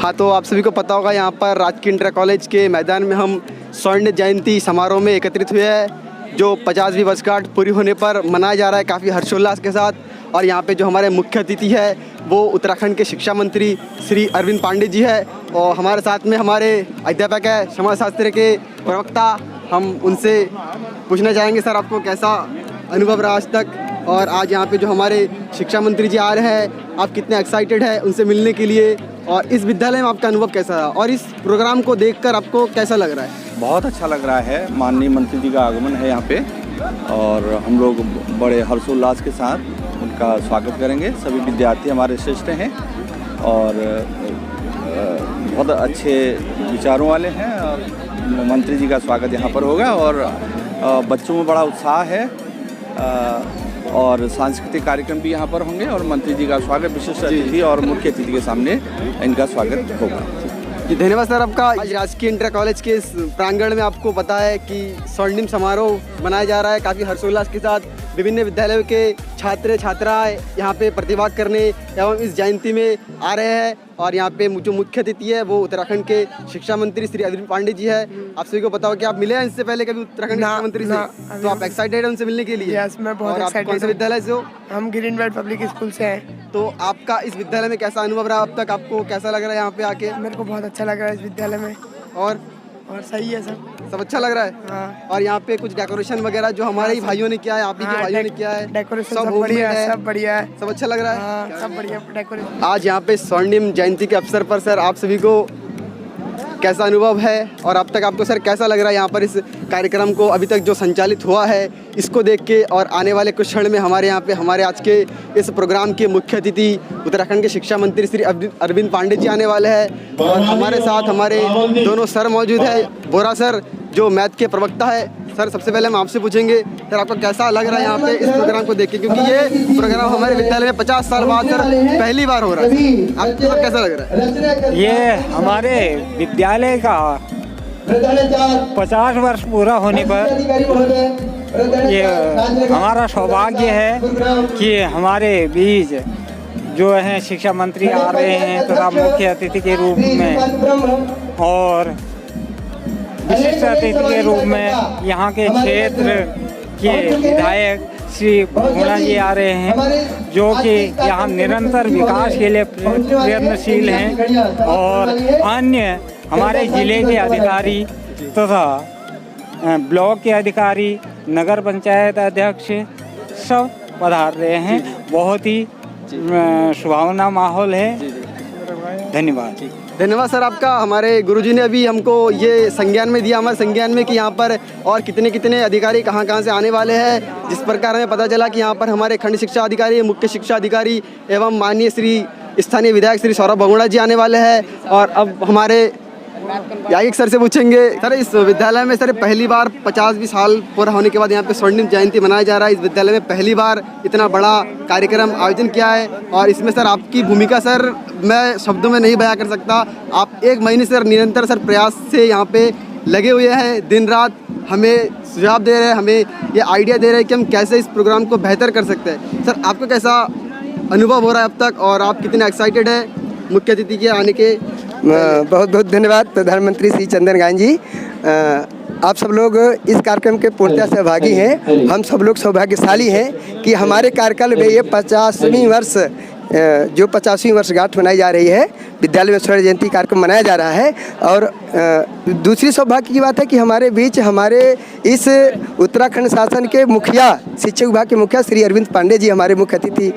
हाँ, तो आप सभी को पता होगा यहाँ पर राजकीय इंटर कॉलेज के मैदान में हम स्वर्ण जयंती समारोह में एकत्रित हुए हैं, जो 50वीं वर्षगांठ पूरी होने पर मनाया जा रहा है काफ़ी हर्षोल्लास के साथ। और यहाँ पे जो हमारे मुख्य अतिथि है वो उत्तराखंड के शिक्षा मंत्री श्री अरविंद पांडे जी है, और हमारे साथ में हमारे अध्यापक है समाजशास्त्र के प्रवक्ता। हम उनसे पूछना चाहेंगे, सर आपको कैसा अनुभव रहा आज तक, और आज यहाँ पे जो हमारे शिक्षा मंत्री जी आ रहे हैं, आप कितने एक्साइटेड हैं उनसे मिलने के लिए, और इस विद्यालय में आपका अनुभव कैसा रहा, और इस प्रोग्राम को देखकर आपको कैसा लग रहा है? बहुत अच्छा लग रहा है। माननीय मंत्री जी का आगमन है यहाँ पे, और हम लोग बड़े हर्षोल्लास के साथ उनका स्वागत करेंगे। सभी विद्यार्थी हमारे श्रेष्ठ हैं और बहुत अच्छे विचारों वाले हैं, और मंत्री जी का स्वागत यहाँ पर होगा। और बच्चों में बड़ा उत्साह है, और सांस्कृतिक कार्यक्रम भी यहाँ पर होंगे, और मंत्री जी का स्वागत विशिष्ट अतिथि और मुख्य अतिथि के सामने इनका स्वागत होगा। जी धन्यवाद सर आपका। आज राजकीय इंटर कॉलेज के इस प्रांगण में आपको पता है कि स्वर्णिम समारोह मनाया जा रहा है काफ़ी हर्षोल्लास के साथ। विभिन्न विद्यालयों के छात्र छात्राएँ यहाँ पे प्रतिभाग करने एवं इस जयंती में आ रहे हैं, और यहाँ पे जो मुख्य अतिथि है वो उत्तराखंड के शिक्षा मंत्री श्री अरविंद पांडे जी है। आप सभी को पता हो कि आप मिले हैं इससे पहले कभी उत्तराखंड के शिक्षा मंत्री से, तो आप एक्साइटेड हैं उनसे मिलने के लिए? यस, मैं बहुत एक्साइटेड हूं। कौन से विद्यालय से हो? हम ग्रीन बेल्ट पब्लिक स्कूल से हैं। तो आपका इस विद्यालय में कैसा अनुभव रहा अब तक? आपको कैसा लग रहा है यहाँ पे आके? मेरे को बहुत अच्छा लग रहा है इस विद्यालय में, और सही है सब अच्छा लग रहा है। हाँ। और यहाँ पे कुछ डेकोरेशन वगैरह जो हमारे ही भाइयों ने किया है, आप ही के भाइयों ने किया है, डेकोरेशन सब बढ़िया है, सब बढ़िया है, सब अच्छा लग रहा है। हाँ, सब बढ़िया डेकोरेशन। आज यहाँ पे स्वर्णिम जयंती के अवसर पर सर आप सभी को कैसा अनुभव है, और अब तक आपको सर कैसा लग रहा है यहाँ पर इस कार्यक्रम को अभी तक जो संचालित हुआ है इसको देख के? और आने वाले कुछ क्षण में हमारे यहाँ पे हमारे आज के इस प्रोग्राम के मुख्य अतिथि उत्तराखंड के शिक्षा मंत्री श्री अरविंद पांडे जी आने वाले हैं, और हमारे साथ हमारे दोनों सर मौजूद हैं। बोरा सर जो मैथ के प्रवक्ता है। सर सबसे पहले हम आपसे पूछेंगे, सर आपको कैसा लग रहा है यहाँ पे इस प्रोग्राम को देख के, क्योंकि ये प्रोग्राम हमारे विद्यालय में 50 साल बाद सर पहली बार हो रहा है, आपको कैसा लग रहा है? ये हमारे विद्यालय का 50 वर्ष पूरा होने पर ये हमारा सौभाग्य है कि हमारे बीच जो है शिक्षा मंत्री आ रहे हैं तथा मुख्य अतिथि के रूप में, और विशिष्ट अतिथि के रूप में यहाँ के क्षेत्र के विधायक श्री बहुगुणा जी आ रहे हैं, जो कि यहाँ निरंतर विकास के लिए प्रयत्नशील हैं, और अन्य हमारे जिले के अधिकारी तथा ब्लॉक के अधिकारी, नगर पंचायत अध्यक्ष सब पधार रहे हैं। बहुत ही सुहावना माहौल है। धन्यवाद। धन्यवाद सर आपका। हमारे गुरुजी ने अभी हमको ये संज्ञान में दिया, हमारे संज्ञान में, कि यहाँ पर और कितने कितने अधिकारी कहाँ कहाँ से आने वाले हैं। जिस प्रकार हमें पता चला कि यहाँ पर हमारे खंड शिक्षा अधिकारी, मुख्य शिक्षा अधिकारी एवं माननीय श्री स्थानीय विधायक श्री सौरभ बहुगुणा जी आने वाले हैं। और अब हमारे यागिक सर से पूछेंगे, सर इस विद्यालय में सर पहली बार 50वीं साल पूरा होने के बाद यहाँ पे स्वर्णिम जयंती मनाया जा रहा है। इस विद्यालय में पहली बार इतना बड़ा कार्यक्रम आयोजन किया है, और इसमें सर आपकी भूमिका सर मैं शब्दों में नहीं बयां कर सकता। आप 1 महीने सर निरंतर सर प्रयास से यहाँ पे लगे हुए हैं, दिन रात हमें सुझाव दे रहे हैं, हमें ये आइडिया दे रहे हैं कि हम कैसे इस प्रोग्राम को बेहतर कर सकते हैं। सर आपको कैसा अनुभव हो रहा है अब तक, और आप कितने एक्साइटेड हैं मुख्य अतिथि के आने के? बहुत बहुत धन्यवाद प्रधानमंत्री श्री चंदन गायन जी। आप सब लोग इस कार्यक्रम के पूर्णतः सहभागी हैं। हम सब लोग सौभाग्यशाली हैं कि हमारे कार्यकाल में ये 50वीं वर्ष जो 50वीं वर्षगांठ मनाई जा रही है, विद्यालय में स्वर्ण जयंती कार्यक्रम मनाया जा रहा है। और दूसरी सौभाग्य की बात है कि हमारे बीच हमारे इस उत्तराखंड शासन के मुखिया, शिक्षा विभाग के मुखिया श्री अरविंद पांडे जी हमारे मुख्य अतिथि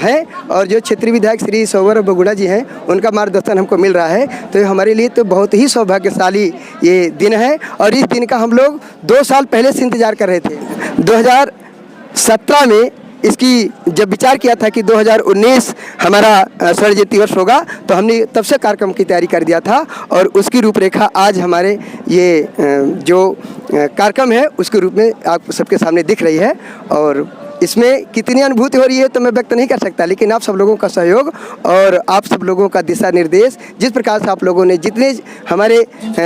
हैं, और जो क्षेत्रीय विधायक श्री सौरभ बहुगुणा जी हैं, उनका मार्गदर्शन हमको मिल रहा है। तो ये हमारे लिए तो बहुत ही सौभाग्यशाली ये दिन है, और इस दिन का हम लोग 2 साल पहले से इंतजार कर रहे थे। 2017 में इसकी जब विचार किया था कि 2019 हमारा स्वर्ण जयंती वर्ष होगा, तो हमने तब से कार्यक्रम की तैयारी कर दिया था, और उसकी रूपरेखा आज हमारे ये जो कार्यक्रम है उसके रूप में आप सबके सामने दिख रही है। और इसमें कितनी अनुभूति हो रही है तो मैं व्यक्त नहीं कर सकता, लेकिन आप सब लोगों का सहयोग और आप सब लोगों का दिशा निर्देश, जिस प्रकार से आप लोगों ने, जितने हमारे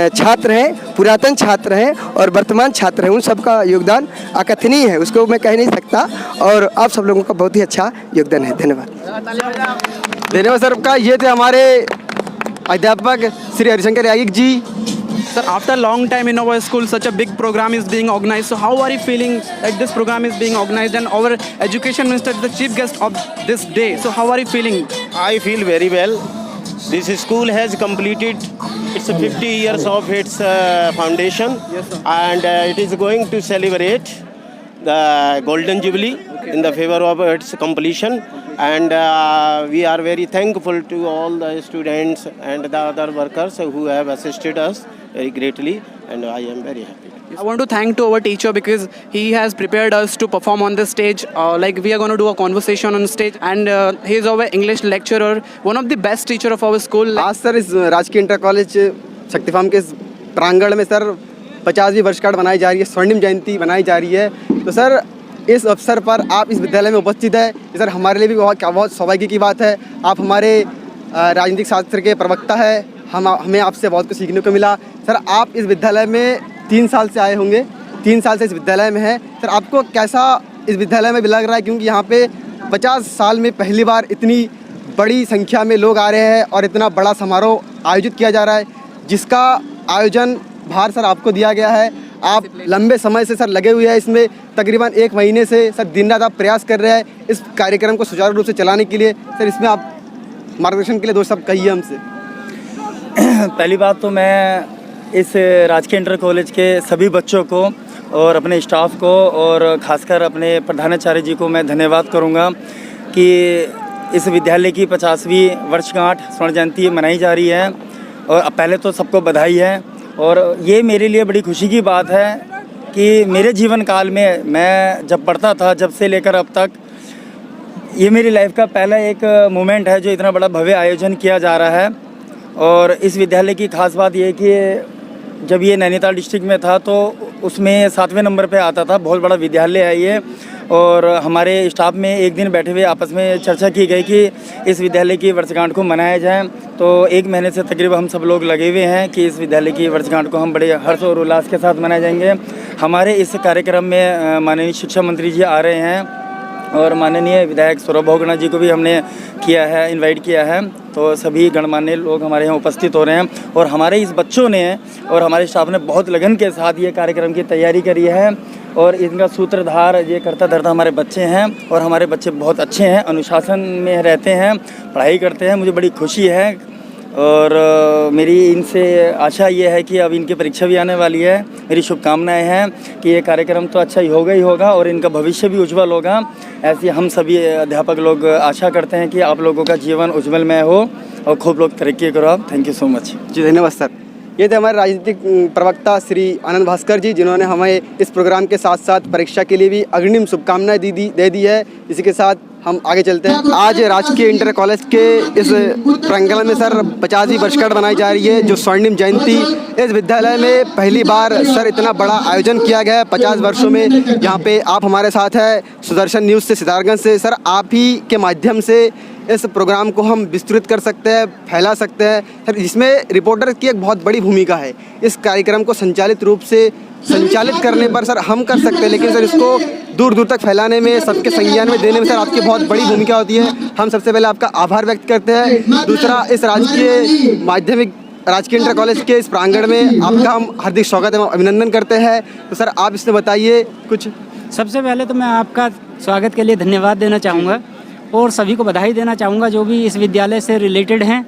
छात्र हैं, पुरातन छात्र हैं और वर्तमान छात्र हैं, उन सब का योगदान अकथनीय है, उसको मैं कह नहीं सकता। और आप सब लोगों का बहुत ही अच्छा योगदान है। धन्यवाद। धन्यवाद सर का। ये थे हमारे अध्यापक श्री हरिशंकर यागिक जी। Sir, after a long time in our school, such a big program is being organized. So how are you feeling that this program is being organized and our education minister is the chief guest of this day? So how are you feeling? I feel very well. This school has completed its 50 years of its foundation, and it is going to celebrate the Golden Jubilee in the favor of its completion. And we are very thankful to all the students and the other workers who have assisted us very greatly, and I am very happy. I want to thank to our teacher because he has prepared us to perform on the stage. Like we are going to do a conversation on stage, and he is our English lecturer, one of the best teacher of our school. आज sir इस राजकीय inter college शक्ति farm के इस प्रांगण में sir 50वीं वर्षगांठ मनाई जा रही है, स्वर्णिम जयंती मनाई जा रही है। तो सर इस अवसर पर आप इस विद्यालय में उपस्थित है, सर हमारे लिए भी बहुत सौभाग्य की बात है। आप हमारे राजनीतिक शास्त्र के प्रवक्ता है, हमें आपसे बहुत कुछ सीखने को मिला। सर आप इस विद्यालय में 3 साल से आए होंगे, 3 साल से इस विद्यालय में हैं। सर आपको कैसा इस विद्यालय में भी लग रहा है, क्योंकि यहाँ पे 50 साल में पहली बार इतनी बड़ी संख्या में लोग आ रहे हैं और इतना बड़ा समारोह आयोजित किया जा रहा है, जिसका आयोजन भार सर आपको दिया गया है। आप लंबे समय से सर लगे हुए हैं इसमें, तकरीबन 1 महीने से सर दिन रात आप प्रयास कर रहे हैं इस कार्यक्रम को सुचारू रूप से चलाने के लिए। सर इसमें आप मार्गदर्शन के लिए 2 शब्द कहिए हमसे। पहली बात तो मैं इस राजकीय इंटर कॉलेज के सभी बच्चों को और अपने स्टाफ को और ख़ासकर अपने प्रधानाचार्य जी को मैं धन्यवाद करूंगा कि इस विद्यालय की 50वीं वर्षगांठ स्वर्ण जयंती मनाई जा रही है। और पहले तो सबको बधाई है, और ये मेरे लिए बड़ी खुशी की बात है कि मेरे जीवन काल में मैं जब पढ़ता था, जब से लेकर अब तक, ये मेरी लाइफ का पहला एक मोमेंट है जो इतना बड़ा भव्य आयोजन किया जा रहा है। और इस विद्यालय की खास बात ये है कि जब ये नैनीताल डिस्ट्रिक्ट में था तो उसमें 7वें नंबर पे आता था। बहुत बड़ा विद्यालय है ये, और हमारे स्टाफ में एक दिन बैठे हुए आपस में चर्चा की गई कि इस विद्यालय की वर्षगांठ को मनाया जाए। तो 1 महीने से तकरीबन हम सब लोग लगे हुए हैं कि इस विद्यालय की वर्षगांठ को हम बड़े हर्ष और उल्लास के साथ मनाए जाएंगे। हमारे इस कार्यक्रम में माननीय शिक्षा मंत्री जी आ रहे हैं, और माननीय विधायक सौरभ भोगना जी को भी हमने किया है, इनवाइट किया है। तो सभी गणमान्य लोग हमारे यहाँ उपस्थित हो रहे हैं, और हमारे इस बच्चों ने और हमारे स्टाफ ने बहुत लगन के साथ ये कार्यक्रम की तैयारी करी है। और इनका सूत्रधार ये करता धरता हमारे बच्चे हैं, और हमारे बच्चे बहुत अच्छे हैं, अनुशासन में रहते हैं, पढ़ाई करते हैं। मुझे बड़ी खुशी है, और मेरी इनसे आशा ये है कि अब इनकी परीक्षा भी आने वाली है। मेरी शुभकामनाएं हैं कि ये कार्यक्रम तो अच्छा ही होगा और इनका भविष्य भी उज्जवल होगा। ऐसे हम सभी अध्यापक लोग आशा करते हैं कि आप लोगों का जीवन उज्जवलमय हो और खूब लोग तरक्की करो। आप थैंक यू सो मच जी। धन्यवाद सर। ये थे हमारे राजनीतिक प्रवक्ता श्री आनंद भास्कर जी, जिन्होंने हमें इस प्रोग्राम के साथ साथ परीक्षा के लिए भी अग्रिम शुभकामनाएं दे दी है। इसी के साथ हम आगे चलते हैं। आज राजकीय इंटर कॉलेज के इस प्रांगण में सर 50वीं वर्षगांठ मनाई जा रही है, जो स्वर्णिम जयंती। इस विद्यालय में पहली बार सर इतना बड़ा आयोजन किया गया है 50 वर्षों में। यहाँ पे आप हमारे साथ हैं सुदर्शन न्यूज़ से, सितारगंज से। सर आप ही के माध्यम से इस प्रोग्राम को हम विस्तृत कर सकते हैं, फैला सकते हैं सर, जिसमें रिपोर्टर की एक बहुत बड़ी भूमिका है। इस कार्यक्रम को संचालित रूप से संचालित करने पर सर हम कर सकते हैं, लेकिन सर इसको दूर दूर तक फैलाने में, सबके संज्ञान में देने में सर आपकी बहुत बड़ी भूमिका होती है। हम सबसे पहले आपका आभार व्यक्त करते हैं। दूसरा, इस राजकीय इंटर कॉलेज के इस प्रांगण में आपका हम हार्दिक स्वागत एवं अभिनंदन करते हैं। तो सर आप इसमें बताइए कुछ। सबसे पहले तो मैं आपका स्वागत के लिए धन्यवाद देना चाहूँगा, और सभी को बधाई देना चाहूँगा जो भी इस विद्यालय से रिलेटेड हैं,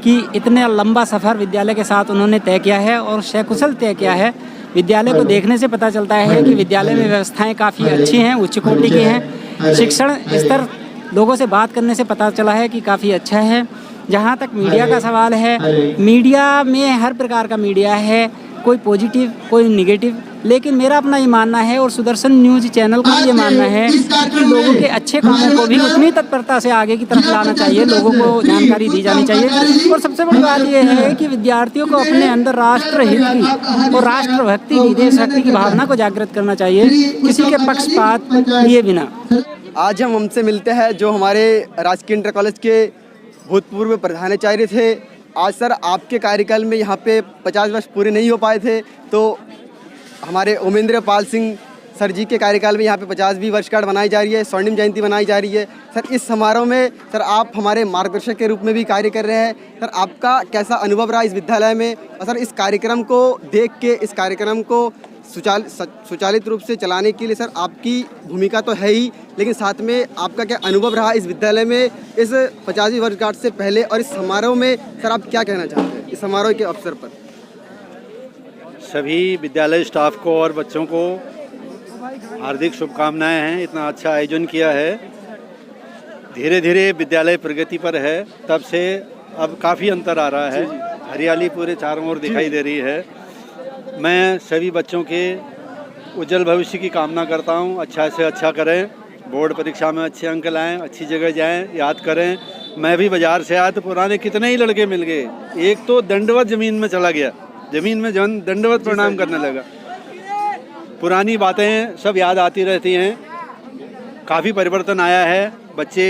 कि इतने लंबा सफ़र विद्यालय के साथ उन्होंने तय किया है और सकुशल तय किया है। विद्यालय को देखने से पता चलता है कि विद्यालय में व्यवस्थाएं काफ़ी अच्छी हैं, उच्च कोटि की हैं। शिक्षण स्तर लोगों से बात करने से पता चला है कि काफ़ी अच्छा है। जहाँ तक मीडिया का सवाल है, मीडिया में हर प्रकार का मीडिया है, कोई पॉजिटिव कोई निगेटिव, लेकिन मेरा अपना ये मानना है और सुदर्शन न्यूज़ चैनल का ये मानना है कि लोगों के अच्छे कामों को भी उतनी तत्परता से आगे की तरफ लाना चाहिए, लोगों को जानकारी दी जानी चाहिए। और सबसे बड़ी बात ये है कि विद्यार्थियों को अपने अंदर राष्ट्रहित की और राष्ट्रभक्ति की, देशभक्ति की भावना को जागृत करना चाहिए, किसी के पक्षपात किए बिना। आज हम हमसे मिलते हैं जो हमारे राजकीय इंटर कॉलेज के भूतपूर्व प्रधानाचार्य थे। आज सर आपके कार्यकाल में यहाँ पे 50 वर्ष पूरे नहीं हो पाए थे, तो हमारे ओमेंद्र पाल सिंह सर जी के कार्यकाल में यहाँ पे 50वीं वर्षगांठ मनाई जा रही है, स्वर्णिम जयंती मनाई जा रही है। सर इस समारोह में सर आप हमारे मार्गदर्शक के रूप में भी कार्य कर रहे हैं। सर आपका कैसा अनुभव रहा इस विद्यालय में, और सर इस कार्यक्रम को देख के, इस कार्यक्रम को सुचालित रूप से चलाने के लिए सर आपकी भूमिका तो है ही, लेकिन साथ में आपका क्या अनुभव रहा इस विद्यालय में इस 50वीं वर्षगांठ से पहले और इस समारोह में? सर आप क्या कहना चाहते हैं इस समारोह के अवसर पर? सभी विद्यालय स्टाफ को और बच्चों को हार्दिक शुभकामनाएं हैं। इतना अच्छा आयोजन किया है। धीरे धीरे विद्यालय प्रगति पर है, तब से अब काफ़ी अंतर आ रहा है। हरियाली पूरे चारों ओर दिखाई दे रही है। मैं सभी बच्चों के उज्जवल भविष्य की कामना करता हूं। अच्छा से अच्छा करें, बोर्ड परीक्षा में अच्छे अंक लाएं, अच्छी जगह जाएं, याद करें। मैं भी बाज़ार से आया तो पुराने कितने ही लड़के मिल गए। एक तो दंडवत ज़मीन में चला गया, ज़मीन में दंडवत प्रणाम करने लगा। पुरानी बातें सब याद आती रहती हैं। काफ़ी परिवर्तन आया है, बच्चे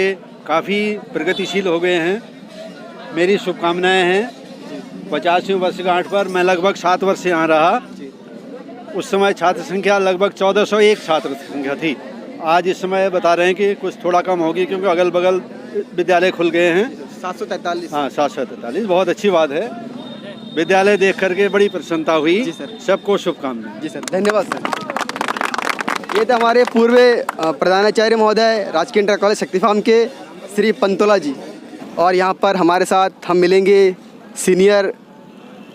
काफ़ी प्रगतिशील हो गए हैं। मेरी शुभकामनाएं हैं। 50वीं वर्षगांठ पर मैं लगभग 7 वर्ष यहाँ रहा। उस समय छात्र संख्या लगभग 1401 छात्र संख्या थी। आज इस समय बता रहे हैं कि कुछ थोड़ा कम होगी, क्योंकि अगल बगल विद्यालय खुल गए हैं। 743। हाँ, 743, बहुत अच्छी बात है। विद्यालय देख करके बड़ी प्रसन्नता हुई। जी सर, सबको शुभकामनाएं। जी सर, धन्यवाद सर। ये थे हमारे पूर्व प्रधानाचार्य महोदय राजकीय इंटर कॉलेज शक्ति फार्म के श्री पंतोला जी, और यहाँ पर हमारे साथ हम मिलेंगे सीनियर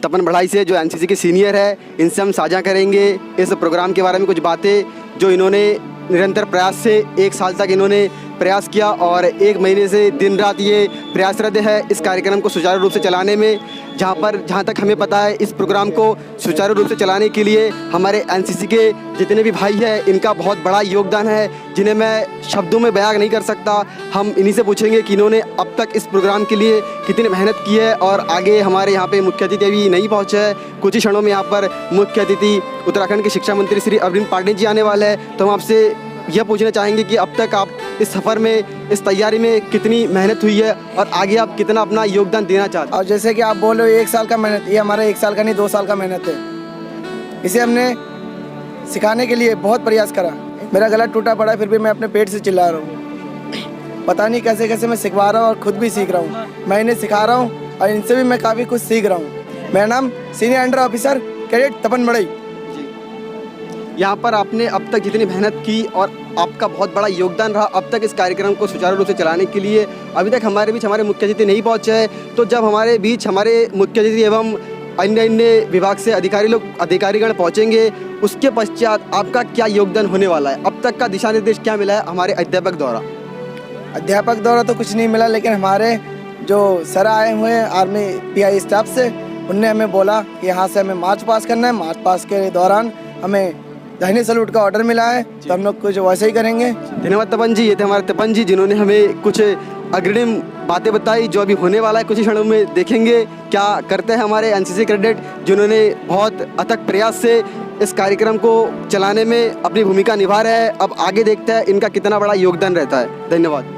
तपन बढ़ाई से, जो एनसीसी के सीनियर है। इनसे हम साझा करेंगे इस प्रोग्राम के बारे में कुछ बातें जो इन्होंने निरंतर प्रयास से 1 साल तक इन्होंने प्रयास किया, और 1 महीने से दिन रात ये प्रयासरत है इस कार्यक्रम को सुचारू रूप से चलाने में। जहाँ तक हमें पता है, इस प्रोग्राम को सुचारू रूप से चलाने के लिए हमारे एनसीसी के जितने भी भाई हैं, इनका बहुत बड़ा योगदान है, जिन्हें मैं शब्दों में बयान नहीं कर सकता। हम इन्हीं से पूछेंगे कि इन्होंने अब तक इस प्रोग्राम के लिए कितनी मेहनत की है। और आगे हमारे यहाँ पे मुख्य अतिथि अभी नहीं पहुँचे हैं। कुछ ही क्षणों में यहाँ पर मुख्य अतिथि उत्तराखंड के शिक्षा मंत्री श्री अरविंद पांडे जी आने वाले हैं। तो हम आपसे यह पूछना चाहेंगे कि अब तक आप इस सफ़र में, इस तैयारी में कितनी मेहनत हुई है, और आगे आप कितना अपना योगदान देना चाहते हैं? और जैसे कि आप बोल रहे हो 1 साल का मेहनत, ये हमारा 1 साल का नहीं 2 साल का मेहनत है। इसे हमने सिखाने के लिए बहुत प्रयास करा। मेरा गला टूटा पड़ा है, फिर भी मैं अपने पेट से चिल्ला रहा हूँ। पता नहीं कैसे कैसे मैं सिखवा रहा हूँ और ख़ुद भी सीख रहा हूँ। मैं इन्हें सिखा रहा हूँ और इनसे भी मैं काफ़ी कुछ सीख रहा हूँ। मेरा नाम सीनियर अंडर ऑफिसर कैडेट तपन बढ़ई। यहाँ पर आपने अब तक जितनी मेहनत की और आपका बहुत बड़ा योगदान रहा अब तक इस कार्यक्रम को सुचारू रूप से चलाने के लिए, अभी तक हमारे बीच हमारे मुख्य अतिथि नहीं पहुँचे हैं। तो जब हमारे बीच हमारे मुख्य अतिथि एवं अन्य विभाग से अधिकारीगण पहुँचेंगे, उसके पश्चात आपका क्या योगदान होने वाला है? अब तक का दिशा निर्देश क्या मिला है हमारे अध्यापक द्वारा? अध्यापक द्वारा तो कुछ नहीं मिला, लेकिन हमारे जो सर आए हुए हैं आर्मी PI स्टाफ से, उनने हमें बोला कि यहाँ से हमें मार्च पास करना है। मार्च पास के दौरान हमें दाहिने सैल्यूट का ऑर्डर मिला है, तो हम लोग कुछ वैसे ही करेंगे। धन्यवाद तपन जी। ये थे हमारे तपन जी, जिन्होंने हमें कुछ अग्रिम बातें बताई जो अभी होने वाला है। कुछ ही क्षणों में देखेंगे क्या करते हैं हमारे एनसीसी कैडेट, जिन्होंने बहुत अथक प्रयास से इस कार्यक्रम को चलाने में अपनी भूमिका निभा रहे हैं। अब आगे देखते हैं इनका कितना बड़ा योगदान रहता है। धन्यवाद।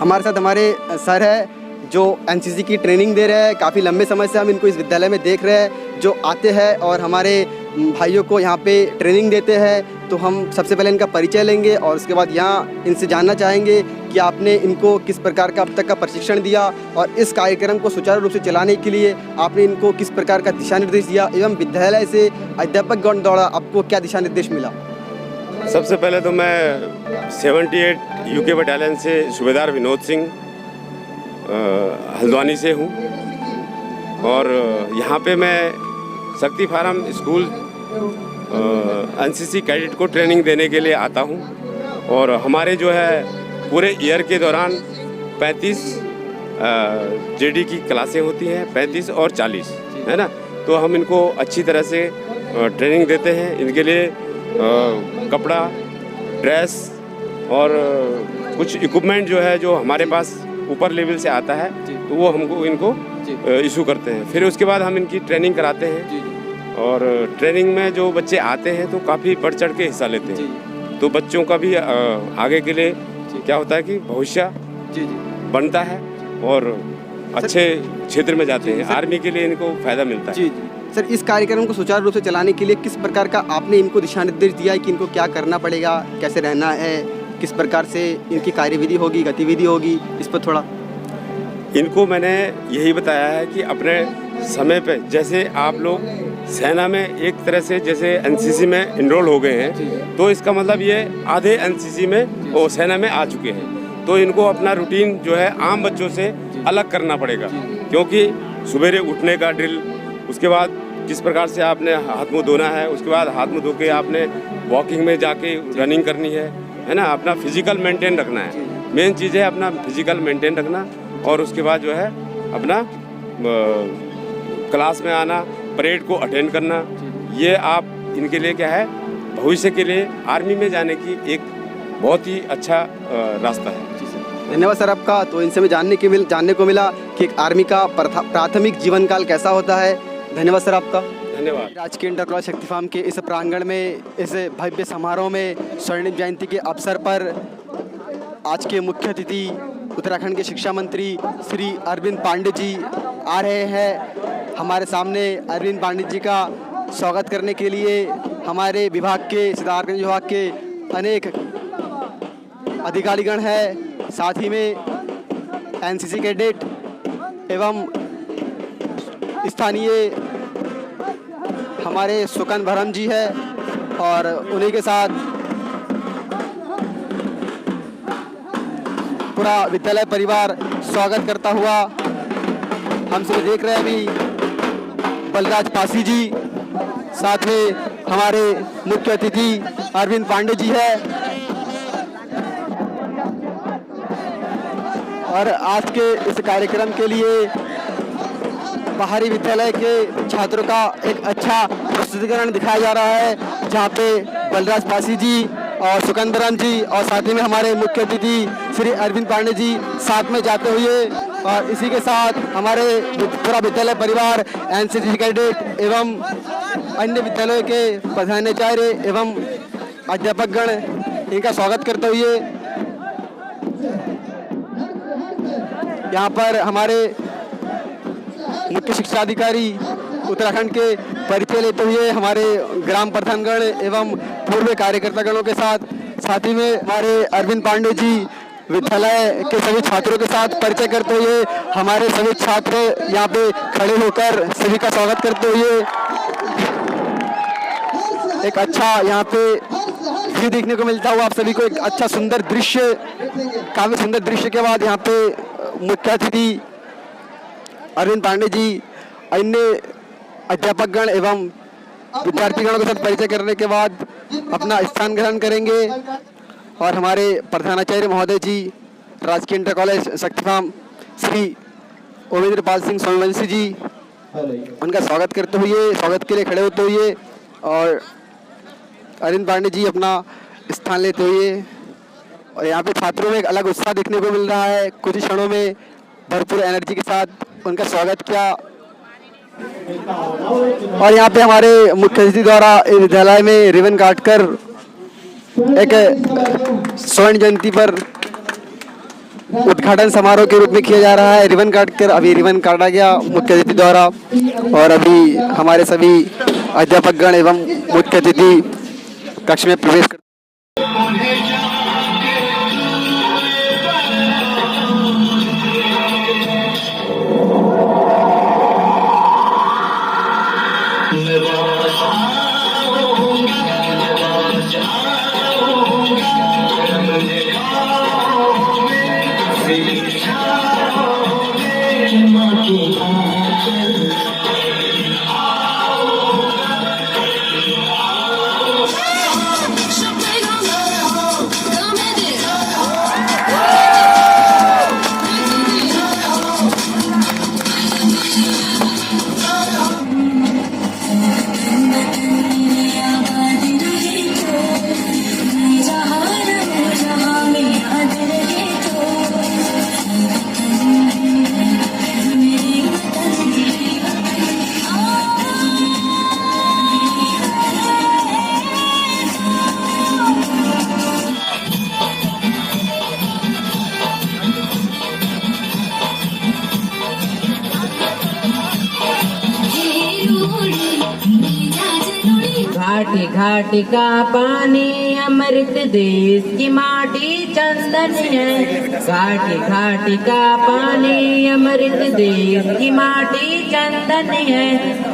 हमारे साथ हमारे सर है जो एनसीसी की ट्रेनिंग दे रहे हैं। काफ़ी लंबे समय से हम इनको इस विद्यालय में देख रहे हैं, जो आते हैं और हमारे भाइयों को यहाँ पे ट्रेनिंग देते हैं। तो हम सबसे पहले इनका परिचय लेंगे और उसके बाद यहाँ इनसे जानना चाहेंगे कि आपने इनको किस प्रकार का अब तक का प्रशिक्षण दिया, और इस कार्यक्रम को सुचारू रूप से चलाने के लिए आपने इनको किस प्रकार का दिशा निर्देश दिया, एवं विद्यालय से अध्यापकगण द्वारा आपको क्या दिशा निर्देश मिला? सबसे पहले तो मैं 78 UK बटालियन से सूबेदार विनोद सिंह हल्द्वानी से हूँ, और यहाँ पे मैं शक्ति फार्म स्कूल NCC कैडेट को ट्रेनिंग देने के लिए आता हूँ। और हमारे जो है पूरे ईयर के दौरान 35 JD की क्लासें होती हैं, 35 और 40, है ना। तो हम इनको अच्छी तरह से ट्रेनिंग देते हैं। इनके लिए कपड़ा, ड्रेस और कुछ इक्विपमेंट जो है, जो हमारे पास ऊपर लेवल से आता है तो वो हमको इनको इशू करते हैं। फिर उसके बाद हम इनकी ट्रेनिंग कराते हैं और ट्रेनिंग में जो बच्चे आते हैं तो काफ़ी बढ़ चढ़ के हिस्सा लेते हैं। तो बच्चों का भी आगे के लिए क्या होता है कि भविष्य बनता है और अच्छे क्षेत्र में जाते हैं। आर्मी के लिए इनको फ़ायदा मिलता है। सर, इस कार्यक्रम को सुचारू रूप से चलाने के लिए किस प्रकार का आपने इनको दिशा निर्देश दिया है कि इनको क्या करना पड़ेगा, कैसे रहना है, किस प्रकार से इनकी कार्यविधि होगी, गतिविधि होगी, इस पर थोड़ा? इनको मैंने यही बताया है कि अपने समय पे, जैसे आप लोग सेना में एक तरह से जैसे एनसीसी में इनरोल हो गए हैं तो इसका मतलब ये आधे एनसीसी में और सेना में आ चुके हैं। तो इनको अपना रूटीन जो है आम बच्चों से अलग करना पड़ेगा, क्योंकि सवेरे उठने का ड्रिल, उसके बाद किस प्रकार से आपने हाथ मुंह धोना है, उसके बाद हाथ मुंह धो के आपने वॉकिंग में जाके रनिंग करनी है ना। अपना फिजिकल मेंटेन रखना है, मेन चीज़ है अपना फिजिकल मेंटेन रखना। और उसके बाद जो है अपना क्लास में आना, परेड को अटेंड करना। ये आप इनके लिए क्या है, भविष्य के लिए आर्मी में जाने की एक बहुत ही अच्छा रास्ता है। धन्यवाद सर आपका। तो इनसे में जानने को मिला कि एक आर्मी का प्राथमिक जीवन काल कैसा होता है। धन्यवाद सर आपका। धन्यवाद। राजकीय इंटर कॉलेज शक्ति फार्म के इस प्रांगण में, इस भव्य समारोह में स्वर्णिम जयंती के अवसर पर आज के मुख्य अतिथि उत्तराखंड के शिक्षा मंत्री श्री अरविंद पांडे जी आ रहे हैं। हमारे सामने अरविंद पांडे जी का स्वागत करने के लिए हमारे विभाग के, सिद्धार्थगंज विभाग के अनेक अधिकारीगण हैं, साथ ही में एनसीसी कैडेट एवं स्थानीय हमारे सुकन भरम जी है और उन्हीं के साथ पूरा विद्यालय परिवार स्वागत करता हुआ हम सब देख रहे हैं। अभी बलराज पासी जी, साथ में हमारे मुख्य अतिथि अरविंद पांडे जी है। और आज के इस कार्यक्रम के लिए बाहरी विद्यालय के छात्रों का एक अच्छा प्रस्तुतिकरण दिखाया जा रहा है, जहाँ पे बलराज पासी जी और सुकंदरम जी और साथ ही में हमारे मुख्य अतिथि श्री अरविंद पांडे जी साथ में जाते हुए, और इसी के साथ हमारे पूरा विद्यालय परिवार, एनसीसी कैडेट एवं अन्य विद्यालयों के प्रधानाचार्य एवं अध्यापकगण इनका स्वागत करते हुए यहाँ पर हमारे मुख्य शिक्षा अधिकारी उत्तराखंड के परिचय लेते हुए हमारे ग्राम प्रधानगण एवं पूर्व कार्यकर्तागणों के साथ ही में हमारे अरविंद पांडे जी विद्यालय के सभी छात्रों के साथ परिचय करते हुए हमारे सभी छात्र यहाँ पे खड़े होकर सभी का स्वागत करते हुए एक अच्छा यहाँ पे व्यू देखने को मिलता हुआ आप सभी को एक अच्छा सुंदर दृश्य, काफी सुंदर दृश्य के बाद यहाँ पे मुख्य अतिथि अरविंद पांडे जी अन्य अध्यापकगण एवं विद्यार्थीगणों के साथ परिचय करने के बाद अपना स्थान ग्रहण करेंगे। और हमारे प्रधानाचार्य महोदय जी राजकीय इंटर कॉलेज शक्ति फार्म श्री ओमेंद्र पाल सिंह सोमवंशी जी, उनका स्वागत के लिए खड़े होते हुए और अरविंद पांडे जी अपना स्थान लेते हुए, और यहाँ पे छात्रों में एक अलग उत्साह देखने को मिल रहा है। कुछ ही क्षणों में भरपूर एनर्जी के साथ उनका स्वागत किया। और यहाँ पे हमारे मुख्य अतिथि द्वारा विद्यालय में रिबन काटकर एक स्वर्ण जयंती पर उद्घाटन समारोह के रूप में किया जा रहा है। रिबन काटकर अभी रिबन काटा गया मुख्य अतिथि द्वारा, और अभी हमारे सभी अध्यापकगण एवं मुख्य अतिथि कक्ष में प्रवेश कर घाट का पानी अमृत देश की माटी चंदन है। घाट घाट का पानी अमृत देश की माटी चंदन है।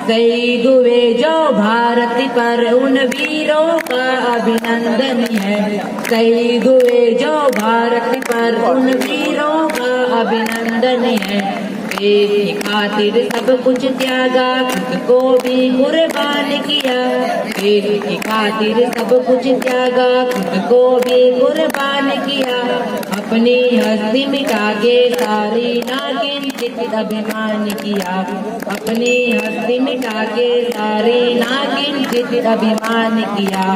शहीद हुए जो भारत पर उन वीरों का अभिनंदन है। शहीद हुए जो भारत पर उन वीरों का अभिनंदन है। देश की खातिर सब कुछ त्यागा, खुद को भी कुर्बान किया। देश की खातिर सब कुछ त्यागा, खुद को भी कुर्बान किया। अपनी हस्ती मिटा के सारी ना किंचित अभिमान किया। अपनी हस्ती मिटा के सारी ना किंचित अभिमान किया।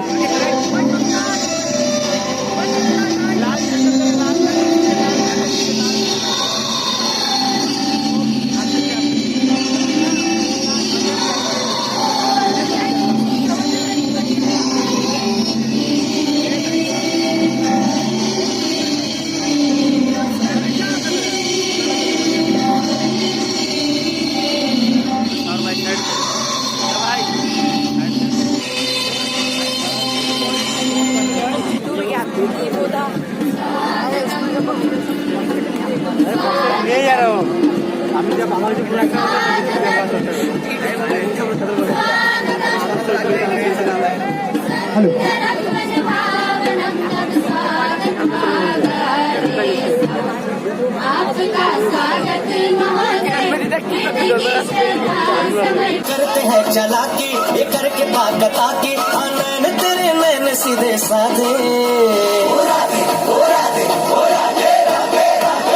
करते हैं चला के ये करके पागता के नैन तेरे नैन सीधे साधे।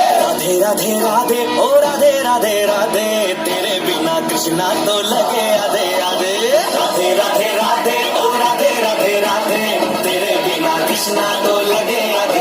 राधे राधे राधे ओ राधे राधे राधे, तेरे बिना कृष्णा तो लगे आधे आधे। राधे राधे राधे ओ राधे राधे राधे, तेरे बिना कृष्णा तो लगे आधे।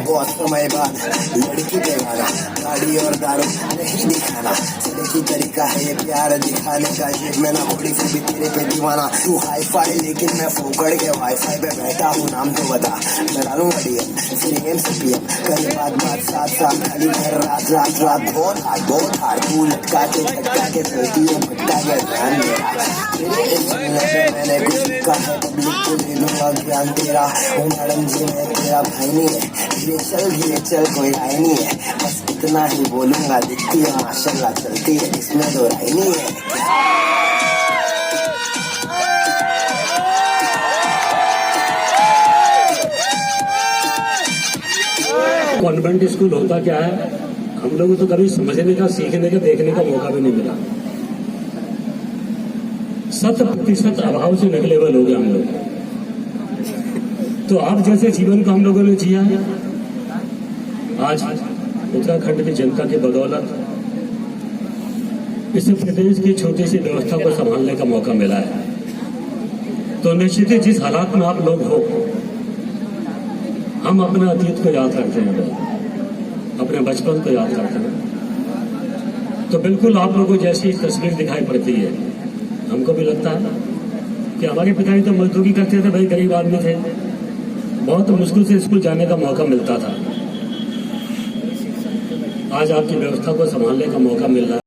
बहुत समय बाद लड़की बेगाना, गाड़ी और दारू नहीं दिखाना। चले की तरीका है ये प्यार दिखाने का, जेब में ना घोड़ी फिर भी तेरे पे दीवाना। तू हाई फाई लेकिन मैं फोकड़ के वाईफाई पे बैठा हूँ, नाम तो बता मैं डालूंगा डीएम फिर एम से पीएम। कई बात साथ साथ खाली घर रात रात रात बहुत हार्ड तू लटका के झटका के सोती है भटका के ध्यान मेरा। तेरे इस सुनने पे मैंने कुछ लिखा है, पब्लिक को दे दूंगा ज्ञान तेरा। हूँ मैडम जी मैं तेरा भाई नहीं है, धीरे चल कोई राय नहीं है। बस इतना ही बोलूंगा, दिखती है माशाल्लाह चलती है, इसमें दो राय नहीं है। कॉन्वेंट स्कूल होता क्या है, हम लोगों को तो कभी समझने का, सीखने का, देखने का मौका भी नहीं मिला। 100% अभाव से निकले हुए लोग हम लोग। तो आप जैसे जीवन को हम लोगों ने जिया है, आज उत्तराखंड की जनता की बदौलत इस प्रदेश की छोटी सी व्यवस्था को संभालने का मौका मिला है। तो निश्चित ही जिस हालात में आप लोग हो, हम अपने अतीत को याद करते हैं, अपने बचपन को याद करते हैं। तो बिल्कुल आप लोगों को जैसी तस्वीर दिखाई पड़ती है, हमको भी लगता है कि हमारे पिताजी तो मजदूरी करते थे, भाई गरीब आदमी थे, बहुत मुश्किल से स्कूल जाने का मौका मिलता था। आज आपकी व्यवस्था को संभालने का मौका मिल रहा